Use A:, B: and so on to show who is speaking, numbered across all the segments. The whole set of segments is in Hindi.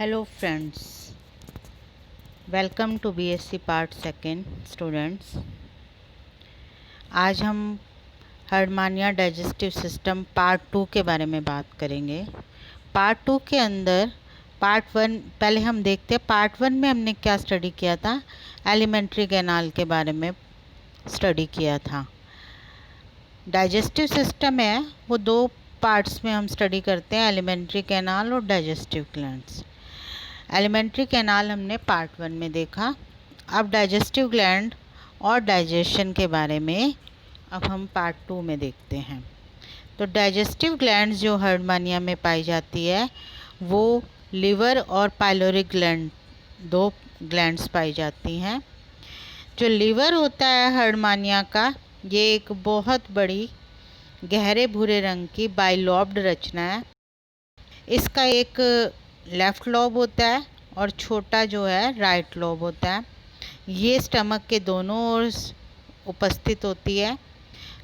A: Hello friends, welcome to BSc part second students. आज हम हर्डमानिया डाइजेस्टिव सिस्टम पार्ट 2 के बारे में बात करेंगे। पार्ट 2 के अंदर पार्ट 1 पहले हम देखते हैं। पार्ट 1 में हमने क्या स्टडी किया था? एलिमेंट्री कैनाल के बारे में स्टडी किया था। डाइजेस्टिव सिस्टम है वो दो पार्ट्स में हम स्टडी करते हैं, एलिमेंट्री कैनाल और डाइजेस्टिव ग्लैंड्स। एलिमेंट्री कैनाल हमने पार्ट 1 में देखा। अब डाइजेस्टिव ग्लैंड और डाइजेशन के बारे में अब हम पार्ट 2 में देखते हैं। तो डाइजेस्टिव ग्लैंड्स जो हर्डमानिया में पाई जाती है वो लिवर और पाइलोरिक ग्लैंड, दो ग्लैंड्स पाई जाती हैं। जो लिवर होता है हर्डमानिया का, ये एक बहुत बड़ी गहरे भूरे रंग की बाइलॉब्ड रचना है। इसका एक लेफ़्ट लोब होता है और छोटा जो है राइट लोब होता है। ये स्टमक के दोनों ओर उपस्थित होती है।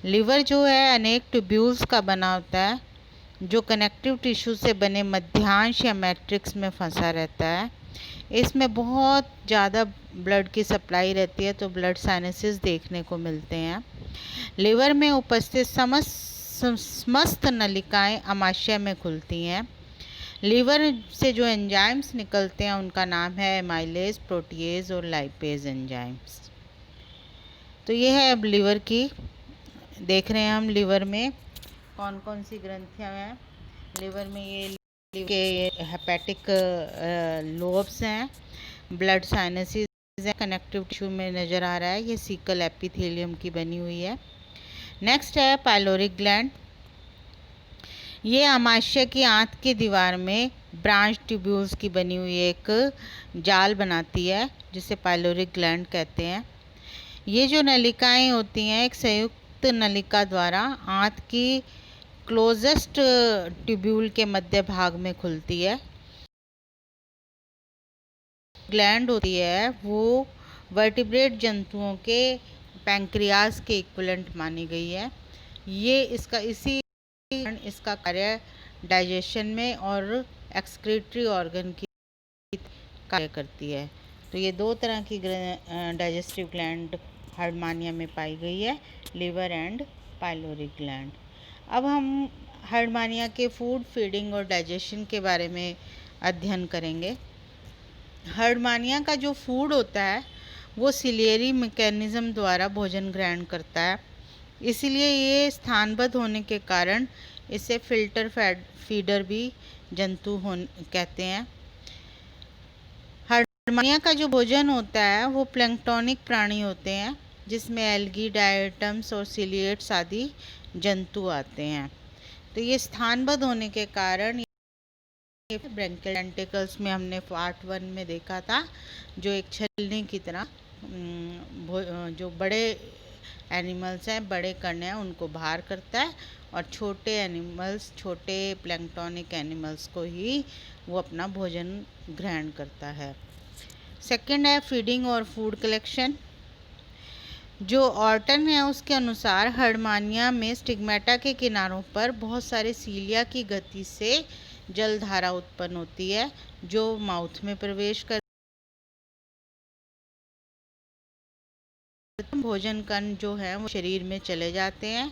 A: लिवर जो है अनेक ट्यूब्यूल्स का बना होता है जो कनेक्टिव टिश्यू से बने मध्यांश या मैट्रिक्स में फंसा रहता है। इसमें बहुत ज़्यादा ब्लड की सप्लाई रहती है, तो ब्लड साइनसेस देखने को मिलते हैं। लिवर में उपस्थित समस्त नलिकाएं अमाशय में खुलती हैं। लीवर से जो एंजाइम्स निकलते हैं उनका नाम है एमाइलेज, प्रोटीएज और लाइपेज एंजाइम्स। तो ये है अब लीवर की, देख रहे हैं हम लीवर में कौन कौन सी ग्रंथियां हैं। लीवर में ये के हेपेटिक लोब्स हैं, ब्लड साइनसेस हैं, कनेक्टिव टिश्यू में नज़र आ रहा है, ये सीकल एपिथेलियम की बनी हुई है। नेक्स्ट है पाइलोरिक ग्लैंड। ये आमाशय की आंत की दीवार में ब्रांच ट्यूब्यूल्स की बनी हुई एक जाल बनाती है जिसे पाइलोरिक ग्लैंड कहते हैं। ये जो नलिकाएं होती हैं एक संयुक्त नलिका द्वारा आंत की क्लोजेस्ट ट्यूब्यूल के मध्य भाग में खुलती है। ग्लैंड होती है वो वर्टिब्रेट जंतुओं के पैंक्रियाज के इक्विवेलेंट मानी गई है। ये इसका कार्य डाइजेशन में और एक्सक्रीटरी ऑर्गन की कार्य करती है। तो ये दो तरह की डाइजेस्टिव ग्लैंड हर्डमानिया में पाई गई है, लिवर एंड पाइलोरिक ग्लैंड। अब हम हर्डमानिया के फूड, फीडिंग और डाइजेशन के बारे में अध्ययन करेंगे। हर्डमानिया का जो फूड होता है वो सिलियरी मैकेनिज्म द्वारा भोजन ग्रहण करता है, इसलिए ये स्थानबद्ध होने के कारण इसे फिल्टर फीडर भी जंतु कहते हैं। हर्डमानिया का जो भोजन होता है वो प्लैंक्टोनिक प्राणी होते हैं जिसमें एल्गी, डायटम्स और सिलिएट्स आदि जंतु आते हैं। तो ये स्थानबद्ध होने के कारण ब्रैंकियल टेंटिकल्स में हमने पार्ट 1 में देखा था, जो एक छलनी की तरह जो बड़े एनिमल्स हैं, बड़े कण हैं, उनको बाहर करता है और छोटे एनिमल्स, छोटे प्लैंक्टोनिक एनिमल्स को ही वो अपना भोजन ग्रहण करता है। सेकंड है फीडिंग और फूड कलेक्शन। जो ऑर्टन है उसके अनुसार हर्डमानिया में स्टिग्मेटा के किनारों पर बहुत सारे सीलिया की गति से जलधारा उत्पन्न होती है जो माउथ में प्रवेश कर भोजन कण जो है वो शरीर में चले जाते हैं।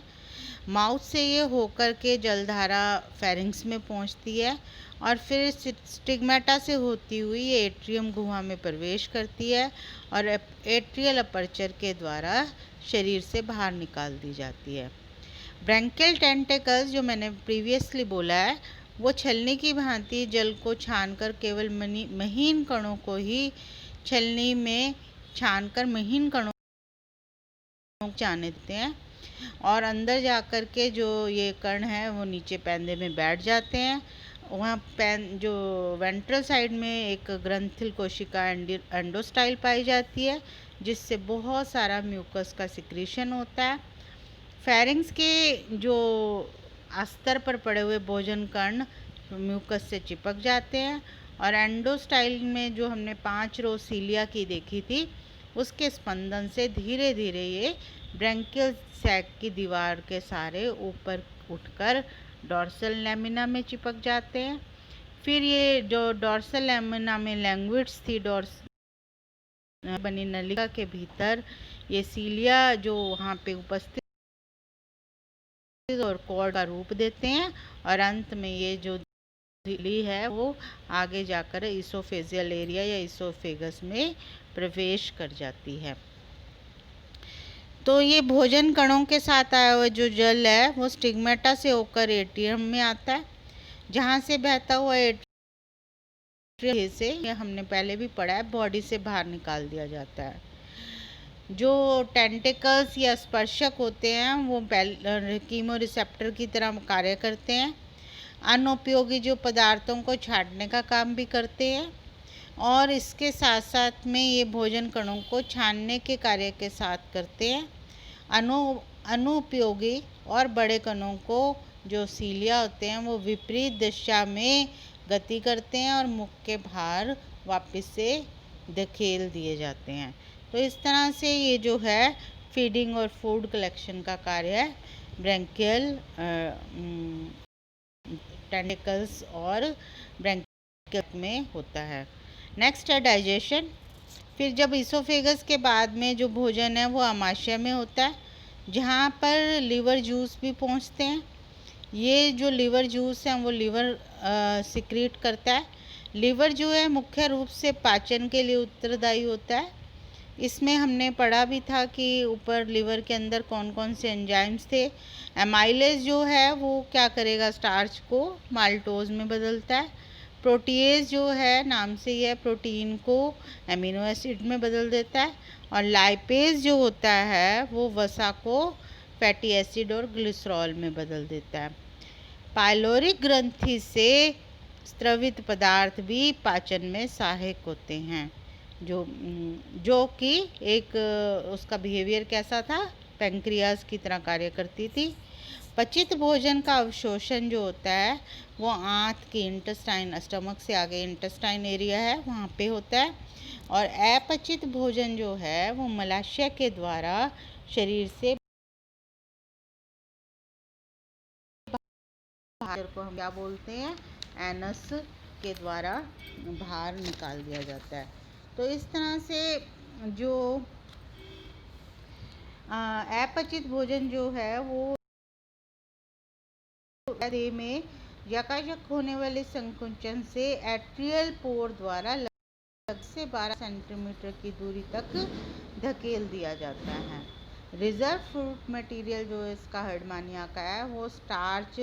A: माउथ से ये होकर के जलधारा फेरिंग्स में पहुंचती है और फिर स्टिग्मेटा से होती हुई ये एट्रियम गुहा में प्रवेश करती है और एट्रियल अपर्चर के द्वारा शरीर से बाहर निकाल दी जाती है। ब्रैंकियल टेंटिकल्स जो मैंने प्रीवियसली बोला है वो छलनी की भांति जल को छानकर केवल महीन कणों को ही छलनी में छानकर महीन कणों जाने देते हैं और अंदर जाकर के जो ये कण है वो नीचे पैंदे में बैठ जाते हैं। वहाँ जो वेंट्रल साइड में एक ग्रंथिल कोशिका एंडोस्टाइल पाई जाती है जिससे बहुत सारा म्यूकस का सिक्रीशन होता है। फेरिंग्स के जो अस्तर पर पड़े हुए भोजन कण म्यूकस से चिपक जाते हैं और एंडोस्टाइल में जो हमने 5 रो सीलिया की देखी थी उसके स्पंदन से धीरे धीरे ये ब्रैंकियल सैक की दीवार के सारे ऊपर उठकर डॉर्सल लैमिना में चिपक जाते हैं। फिर ये जो डोर्सल लैमिना में लैंग्वेज थी, बनी नलिका के भीतर ये सीलिया जो वहाँ पे उपस्थित और कॉर्ड का रूप देते हैं, और अंत में ये जो झिल्ली है वो आगे जाकर इसोफेजियल एरिया या इसोफेगस में प्रवेश कर जाती है। तो ये भोजन कणों के साथ आया हुआ जो जल है वो स्टिग्मेटा से होकर एट्रियम में आता है, जहाँ से बहता हुआ एट्रियम से, ये हमने पहले भी पढ़ा है, बॉडी से बाहर निकाल दिया जाता है। जो टेंटिकल्स या स्पर्शक होते हैं वो कीमो रिसेप्टर की तरह कार्य करते हैं, अनुपयोगी जो पदार्थों को छांटने का काम भी करते हैं, और इसके साथ साथ में ये भोजन कणों को छानने के कार्य के साथ करते हैं। अनुपयोगी और बड़े कणों को जो सीलिया होते हैं वो विपरीत दिशा में गति करते हैं और मुख के बाहर वापस से धकेल दिए जाते हैं। तो इस तरह से ये जो है फीडिंग और फूड कलेक्शन का कार्य है ब्रैंकियल टेंटिकल्स और ब्रैंकियल में होता है। नेक्स्ट है डाइजेशन। फिर जब इसोफेगस के बाद में जो भोजन है वो आमाशय में होता है, जहाँ पर लिवर जूस भी पहुँचते हैं। ये जो लिवर जूस हैं वो लिवर सिक्रीट करता है। लिवर जो है मुख्य रूप से पाचन के लिए उत्तरदायी होता है। इसमें हमने पढ़ा भी था कि ऊपर लिवर के अंदर कौन कौन से एंजाइम्स थे। एमाइलेज जो है वो क्या करेगा, स्टार्च को माल्टोज में बदलता है। प्रोटीएज जो है नाम से ही है, प्रोटीन को एमिनो एसिड में बदल देता है। और लाइपेज जो होता है वो वसा को फैटी एसिड और ग्लिसरॉल में बदल देता है। पाइलोरिक ग्रंथि से स्रवित पदार्थ भी पाचन में सहायक होते हैं, जो कि एक उसका बिहेवियर कैसा था, पैंक्रियाज की तरह कार्य करती थी। पचित भोजन का अवशोषण जो होता है वो आंत की इंटेस्टाइन, स्टमक से आगे इंटेस्टाइन एरिया है वहाँ पे होता है। और अपचित भोजन जो है वो मलाशय के द्वारा शरीर से बाहर को हम क्या बोलते हैं, एनस के द्वारा बाहर निकाल दिया जाता है। तो इस तरह से जो अपचित भोजन जो है वो देह में यकायक होने वाले संकुचन से एट्रियल पोर द्वारा लगभग से 12 सेंटीमीटर की दूरी तक धकेल दिया जाता है। रिजर्व फ्रूट मटेरियल जो इसका हर्डमानिया का है वो स्टार्च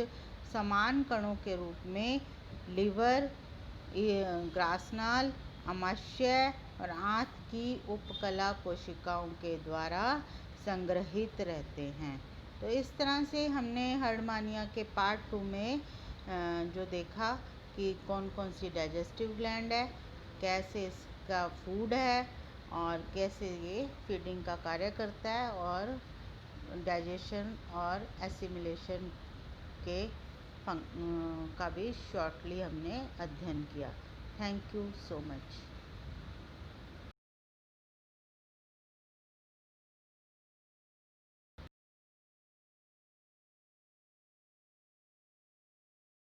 A: समान कणों के रूप में लिवर, ग्रासनाल, आमाशय और आंत की उपकला कोशिकाओं के द्वारा संग्रहित रहते हैं। तो इस तरह से हमने हर्डमानिया के पार्ट 2 में जो देखा कि कौन कौन सी डाइजेस्टिव ग्लैंड है, कैसे इसका फूड है और कैसे ये फीडिंग का कार्य करता है, और डाइजेशन और एसिमिलेशन के का भी शॉर्टली हमने अध्ययन किया। Thank you so much.